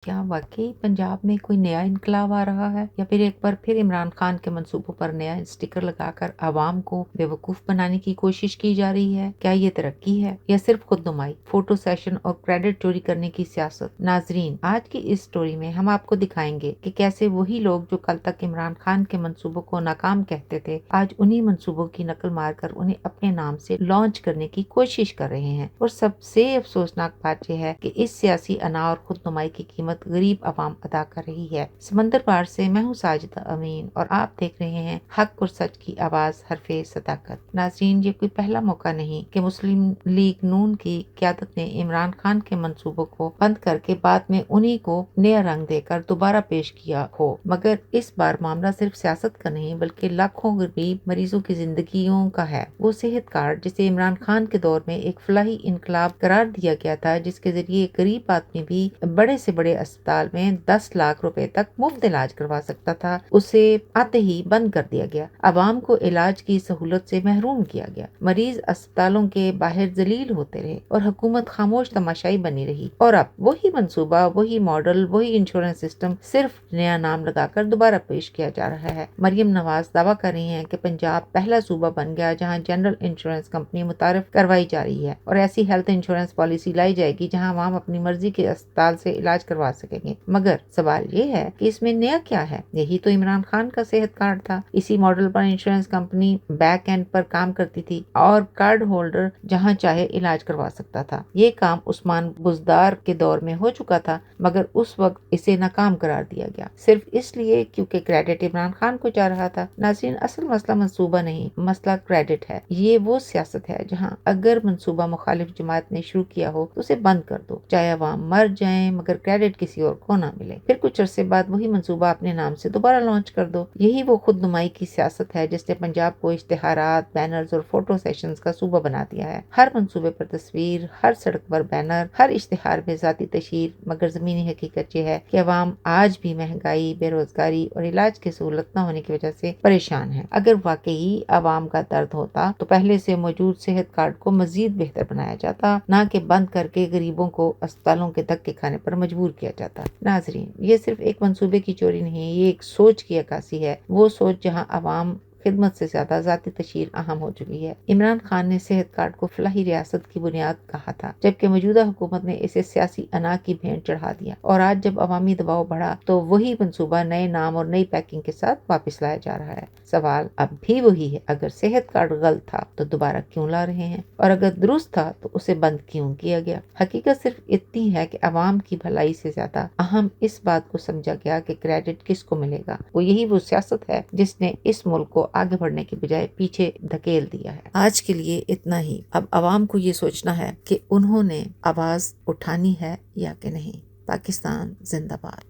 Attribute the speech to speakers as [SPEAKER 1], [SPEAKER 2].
[SPEAKER 1] क्या वाकई पंजाब में कोई नया इनकलाब आ रहा है, या फिर एक बार फिर इमरान खान के मंसूबों पर नया स्टिकर लगाकर आवाम को बेवकूफ बनाने की कोशिश की जा रही है? क्या ये तरक्की है या सिर्फ खुदनुमाई, फोटो सेशन और क्रेडिट चोरी करने की सियासत? नाजरीन, आज की इस स्टोरी में हम आपको दिखाएंगे कि कैसे वही लोग जो कल तक इमरान खान के मंसूबों को नाकाम कहते थे, आज उन्हीं मंसूबों की नकल मारकर उन्हें अपने नाम से लॉन्च करने की कोशिश कर रहे हैं। और सबसे अफसोसनाक बात यह है कि इस सियासी अना और खुदनुमाई की कीमत गरीब आवाम अदा कर रही है। समंदर पार से मैं हूँ साजिदा अमीन और आप देख रहे हैं हक और सच की आवाज हरफे सदाकत। नाज़रीन, ये कोई पहला मौका नहीं कि मुस्लिम लीग नून की क़यादत ने इमरान खान के मंसूबों को बंद करके बाद में उन्हीं को नया रंग देकर दोबारा पेश किया हो, मगर इस बार मामला सिर्फ सियासत का नहीं बल्कि लाखों गरीब मरीजों की जिंदगियों का है। वो सेहत कार्ड जिसे इमरान खान के दौर में एक फलाही इनकलाब करार दिया गया था, जिसके जरिए गरीब आदमी भी बड़े से बड़े अस्पताल में 10 लाख रुपए तक मुफ्त इलाज करवा सकता था, उसे आते ही बंद कर दिया गया। आवाम को इलाज की सहूलत से महरूम किया गया। मरीज अस्पतालों के बाहर जलील होते रहे और हुकूमत खामोश तमाशाई बनी रही। और अब वही मंसूबा, वही मॉडल, वही इंश्योरेंस सिस्टम सिर्फ नया नाम लगाकर दोबारा पेश किया जा रहा है। मरियम नवाज दावा कर रही हैं कि पंजाब पहला सूबा बन गया जहां जनरल इंश्योरेंस कंपनी मुतारिफ करवाई जा रही है और ऐसी हेल्थ इंश्योरेंस पॉलिसी लाई जाएगी जहां आवाम अपनी मर्जी के अस्पताल से इलाज करवा सकेंगे। मगर सवाल ये है कि इसमें नया क्या है? यही तो इमरान खान का सेहत कार्ड था। इसी मॉडल पर इंश्योरेंस कंपनी बैक एंड पर काम करती थी और कार्ड होल्डर जहां चाहे इलाज करवा सकता था। ये काम उस्मान बुजदार के दौर में हो चुका था, मगर उस वक्त इसे नाकाम करार दिया गया, सिर्फ इसलिए क्योंकि क्रेडिट इमरान खान को जा रहा था। नाज़रीन, असल मसला मंसूबा नहीं, मसला क्रेडिट है। ये वो सियासत है जहाँ अगर मंसूबा मुखालिफ जमात ने शुरू किया हो तो उसे बंद कर दो, चाहे अवाम मर जाए, मगर क्रेडिट किसी और को ना मिले। फिर कुछ अरसे बाद वही मंसूबा अपने नाम से दोबारा लॉन्च कर दो। यही वो खुद नुमाई की सियासत है जिसने पंजाब को इश्तिहारात, बैनर्स और फोटो सेशंस का सूबा बना दिया है। हर मंसूबे पर तस्वीर, हर सड़क पर बैनर, हर इश्तिहार में जाती तशहीर, मगर जमीनी हकीकत यह है कि अवाम आज भी महंगाई, बेरोजगारी और इलाज की सहूलत न होने की वजह से परेशान है। अगर वाकई अवाम का दर्द होता तो पहले से मौजूद सेहत कार्ड को मजीद बेहतर बनाया जाता, न कि बंद करके गरीबों को अस्पतालों के धक्के खाने पर मजबूर किया जाता। नाजरीन, ये सिर्फ एक मंसूबे की चोरी नहीं, ये एक सोच की अक्कासी है। वो सोच जहां अवाम खिदमत से ज्यादा जाती तशहीर अहम हो चुकी है। इमरान खान ने सेहत कार्ड को फलाही रियासत की बुनियाद कहा था, जबकि मौजूदा हुकूमत ने इसे सियासी अना की भेंट चढ़ा दिया। और आज जब अवामी दबाव बढ़ा तो वही मंसूबा नए नाम और नई पैकिंग के साथ वापस लाया जा रहा है। सवाल अब भी वही है, अगर सेहत कार्ड गलत था तो दोबारा क्यों ला रहे हैं, और अगर दुरुस्त था तो उसे बंद क्यों किया गया? हकीकत सिर्फ इतनी है कि अवाम की भलाई से ज्यादा अहम इस बात को समझा गया कि क्रेडिट किसको मिलेगा। यही वो सियासत है जिसने इस मुल्क को आगे बढ़ने के बजाय पीछे धकेल दिया है। आज के लिए इतना ही। अब अवाम को ये सोचना है कि उन्होंने आवाज उठानी है या कि नहीं। पाकिस्तान जिंदाबाद।